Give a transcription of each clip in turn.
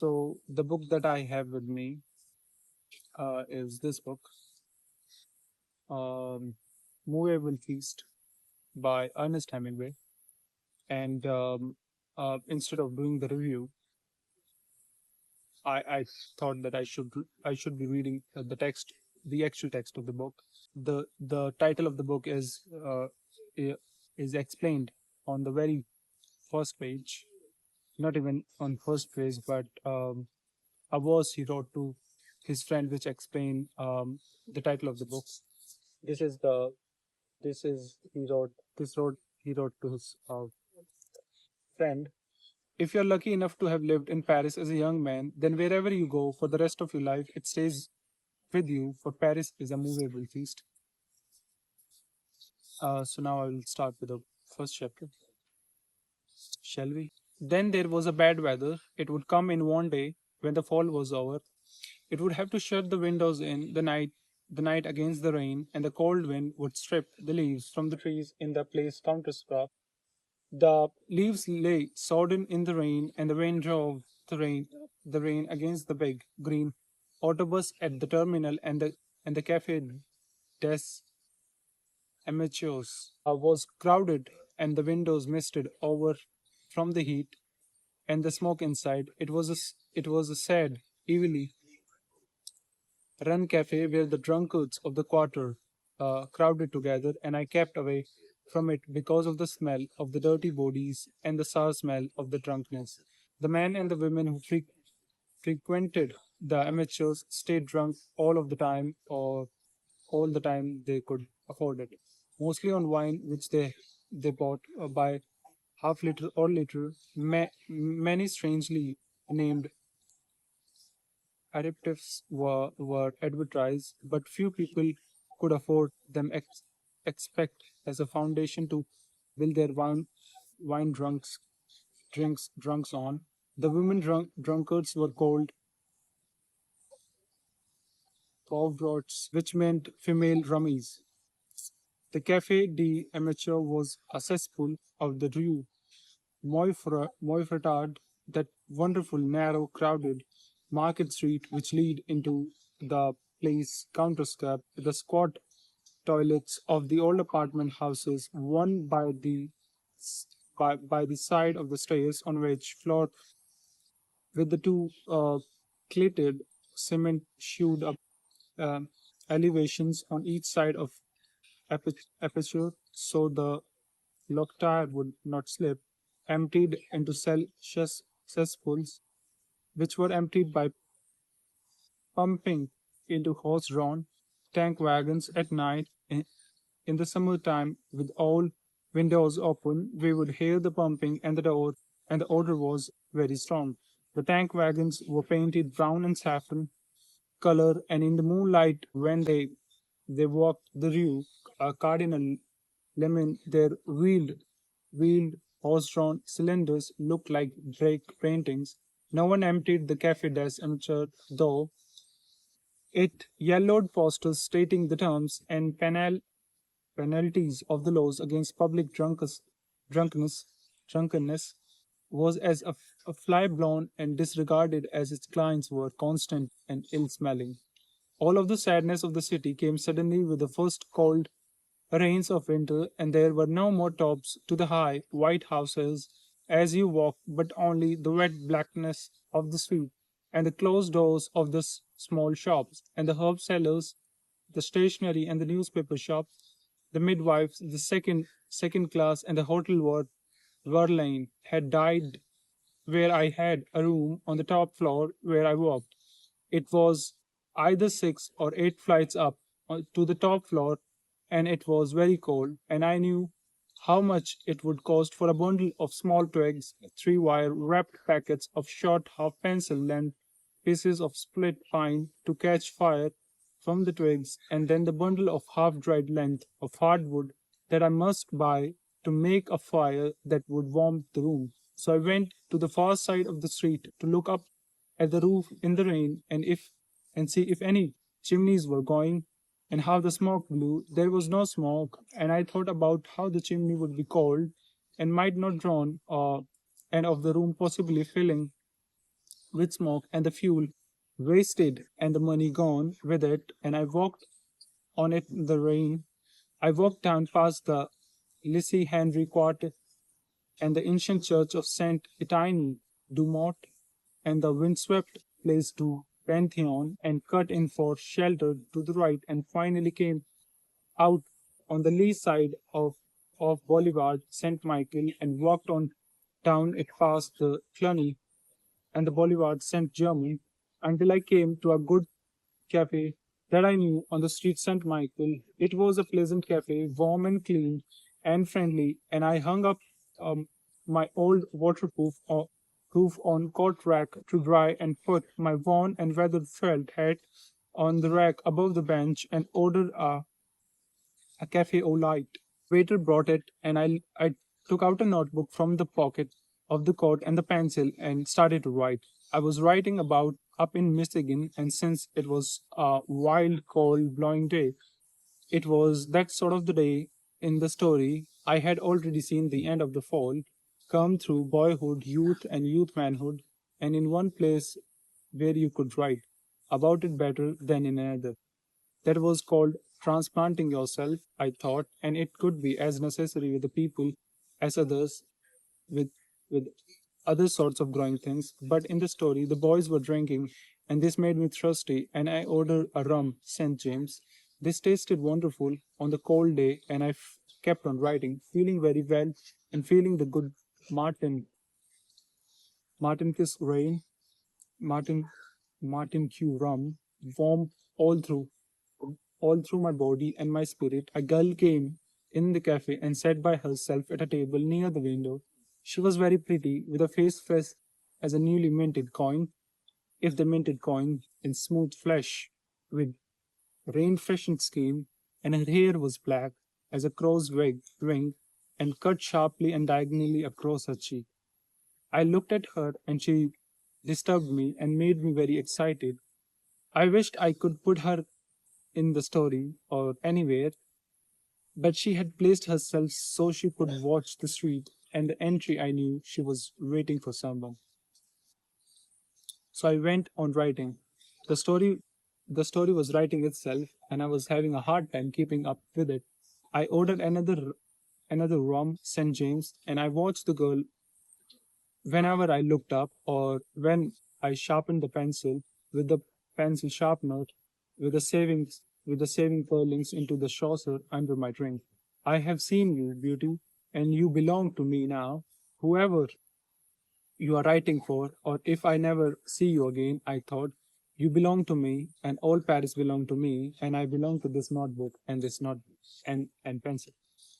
So the book that I have with me is this book, um, "Movable Feast" by Ernest Hemingway. And instead of doing the review, I thought that I should be reading the text, the actual text of the book. The title of the book i- is explained on the very first page, not even on first page, but a verse he wrote to his friend, which explain the title of the book. This is the this is he wrote to his friend. If you're lucky enough to have lived in Paris as a young man, then wherever you go for the rest of your life, it stays with you. For Paris is a movable feast. So now I will start with the first chapter. Shall we? Then there was a bad weather. It would come in one day when the fall was over. It would have to shut the windows in the night against the rain, and the cold wind would strip the leaves from the trees in the place counterscarp. The leaves lay sodden in the rain, and the wind drove the rain against the big green autobus at the terminal, and the Cafe des Amateurs was crowded, and the windows misted over from the heat and the smoke inside. It was a sad, evilly run cafe where the drunkards of the quarter crowded together, and I kept away from it because of the smell of the dirty bodies and the sour smell of the drunkenness. The men and the women who frequented the amateurs stayed drunk all of the time, or all the time they could afford it, mostly on wine which they bought by half liter or liter. Many strangely named adaptives were advertised, but few people could afford them expect as a foundation to build their wine drunks on. The women drunkards were called pauvrots, which meant female rummies. The Café de Amateur was a cesspool of the Rue Moyfretard, that wonderful, narrow, crowded market street which lead into the place counterscarp, the squat toilets of the old apartment houses, one by the side of the stairs on which floor with the two clated cement shoed up um elevations on each side of aperture so the loctire would not slip, emptied into cesspools, which were emptied by pumping into horse-drawn tank wagons at night. In the summertime, with all windows open, we would hear the pumping and the odor was very strong. The tank wagons were painted brown and saffron color, and in the moonlight, when they walked the Rue Cardinal Lemon, their wheeled horse-drawn cylinders looked like Drake paintings. No one emptied the Café des Amateurs, though it yellowed posters stating the terms and penalties of the laws against drunkenness, drunkenness was as a fly blown and disregarded as its clients were constant and ill-smelling. All of the sadness of the city came suddenly with the first cold rains of winter, and there were no more tops to the high white houses as you walked, but only the wet blackness of the street, and the closed doors of the small shops, and the herb sellers, the stationery and the newspaper shop, the midwives, the second class, and the hotel Verlaine had died where I had a room on the top floor where I walked. It was either 6 or 8 flights up to the top floor, and it was very cold, and I knew how much it would cost for a bundle of small twigs, 3 wire wrapped packets of short half pencil length pieces of split pine to catch fire from the twigs, and then the bundle of half dried length of hardwood that I must buy to make a fire that would warm the room. So I went to the far side of the street to look up at the roof in the rain and see if any chimneys were going and how the smoke blew. There was no smoke, and I thought about how the chimney would be cold and might not drown and of the room possibly filling with smoke and the fuel wasted and the money gone with it, and I walked on it in the rain. I walked down past the Lissy Henry Quarter and the ancient church of Saint Etienne du Mont and the windswept place du Pantheon and cut in for shelter to the right and finally came out on the lee side of Boulevard St. Michael and walked on down it past the Cluny and the Boulevard St. Germain until I came to a good cafe that I knew on the street St. Michael. It was a pleasant cafe, warm and clean and friendly, and I hung up my old waterproof proof on coat rack to dry and put my worn and weathered felt hat on the rack above the bench and ordered a cafe au lait. Waiter brought it, and I took out a notebook from the pocket of the coat and the pencil and started to write. I was writing about up in Michigan, and since it was a wild, cold, blowing day, it was that sort of the day in the story. I had already seen the end of the fall come through boyhood, youth, and youth manhood, and in one place where you could write about it better than in another. That was called transplanting yourself, I thought, and it could be as necessary with the people as others with with other sorts of growing things. But in the story, the boys were drinking, and this made me thirsty, and I ordered a rum, St. James. This tasted wonderful on the cold day, and kept on writing, feeling very well and feeling the good Martin Kiss rain, Martin Martin Q rum, warm all through all through my body and my spirit. A girl came in the cafe and sat by herself at a table near the window. She was very pretty, with a face fresh as a newly minted coin, if the minted coin in smooth flesh, with rain freshened skin, and her hair was black as a crow's wing and cut sharply and diagonally across her cheek. I looked at her and she disturbed me and made me very excited. I wished I could put her in the story or anywhere, but she had placed herself so she could watch the street and the entry. I knew she was waiting for someone. So I went on writing. The story the story was writing itself and I was having a hard time keeping up with it. I ordered another rum, St. James, and I watched the girl whenever I looked up or when I sharpened the pencil with the pencil sharpener with the saving pearlings into the saucer under my drink. I have seen you, beauty, and you belong to me now. Whoever you are writing for, or if I never see you again, I thought, you belong to me, and all Paris belong to me, and I belong to this notebook and this not and pencil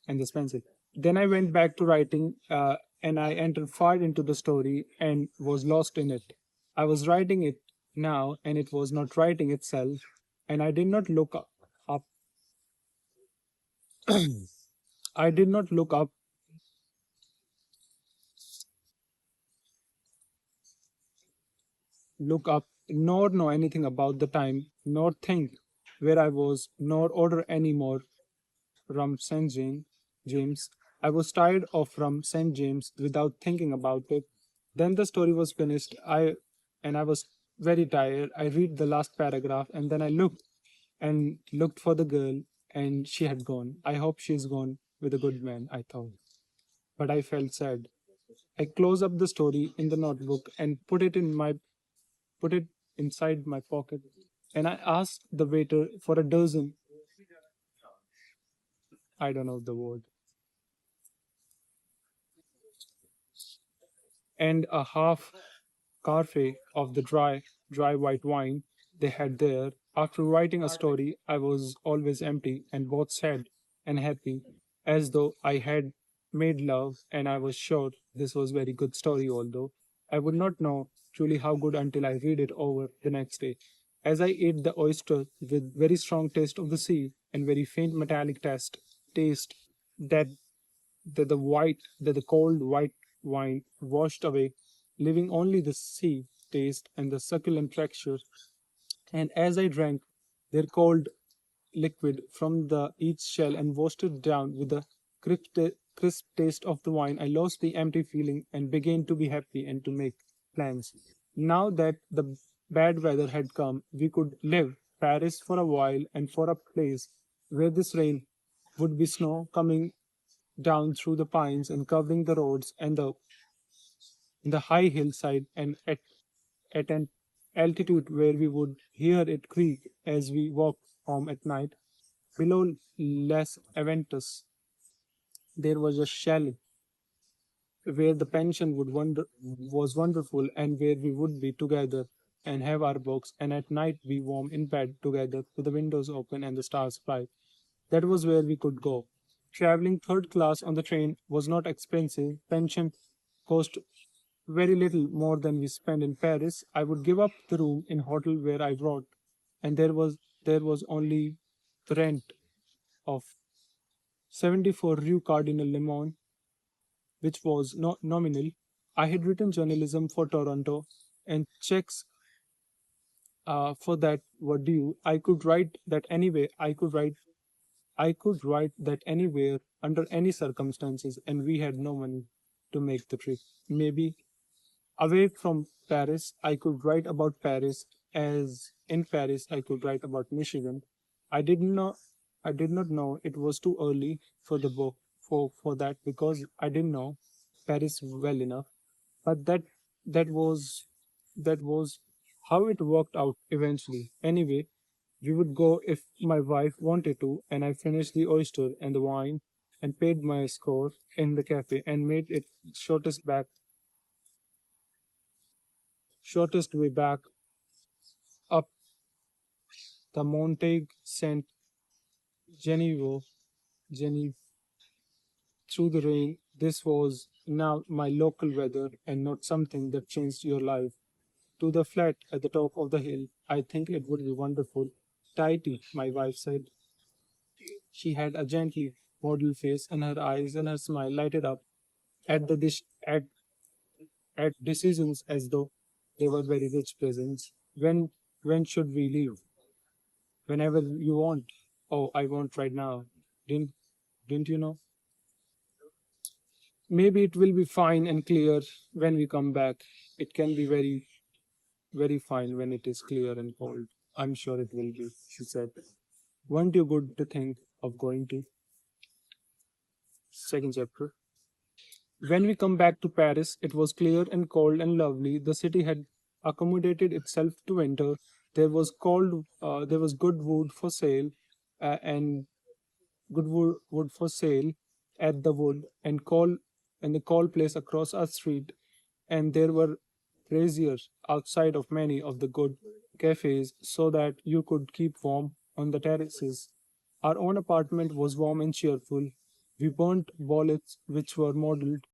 and this pencil. Then I went back to writing, and I entered far into the story and was lost in it. I was writing it now, and it was not writing itself, and I did not up I did not look up, nor know anything about the time, nor think where I was, nor order any more from James. I was tired of from St. James without thinking about it. Then the story was finished. I was very tired. I read the last paragraph and then I looked for the girl and she had gone. I hope she's gone with a good man, I thought. But I felt sad. I closed up the story in the notebook and put it inside my pocket. And I asked the waiter for a dozen, I don't know the word, and a half carafe of the dry white wine they had there. After writing a story, I was always empty and both sad and happy, as though I had made love, and I was sure this was very good story, although I would not know truly how good until I read it over the next day. As I ate the oyster with very strong taste of the sea and very faint metallic taste that that the cold white wine washed away, leaving only the sea taste and the succulent texture. And as I drank their cold liquid from the each shell and washed it down with the crisp taste of the wine, I lost the empty feeling and began to be happy and to make plans. Now that the bad weather had come, we could leave Paris for a while and for a place where this rain would be snow coming down through the pines and covering the roads and the high hillside and at an altitude where we would hear it creak as we walked home at night. Below Les Aventus, there was a chalet where the pension was wonderful and where we would be together and have our books and at night be warm in bed together with the windows open and the stars bright. That was where we could go. Traveling third class on the train was not expensive. Pension cost very little more than we spent in Paris. I would give up the room in hotel where I wrote, and there was only the rent of 74 Rue Cardinal Lemon, which was nominal. I had written journalism for Toronto, and checks for that were due. I could write that anyway. I could write that anywhere under any circumstances, and we had no money to make the trip. Maybe away from Paris, I could write about Paris, as in Paris I could write about Michigan. I didn't know I did not know it was too early for the book for that because I didn't know Paris well enough. But that was how it worked out eventually. Anyway, we would go if my wife wanted to, and I finished the oyster and the wine and paid my score in the cafe and made it shortest way back up the Montague Saint Genevieve, Genevieve through the rain. This was now my local weather and not something that changed your life. To the flat at the top of the hill, I think it would be wonderful. Tidy, my wife said. She had a gently model face, and her eyes and her smile lighted up at the dish at decisions as though they were very rich presents. When should we leave? Whenever you want. Oh, I want right now. Didn't didn't you know? Maybe it will be fine and clear when we come back. It can be very fine when it is clear and cold. I'm sure it will be, she said. Weren't you good to think of going to? Second chapter. When we come back to Paris, it was clear and cold and lovely. The city had accommodated itself to winter. There was good wood for sale, and good wood for sale at the wood and the call place across our street, and there were braziers outside of many of the good cafes so that you could keep warm on the terraces. Our own apartment was warm and cheerful. We burnt bullets which were modeled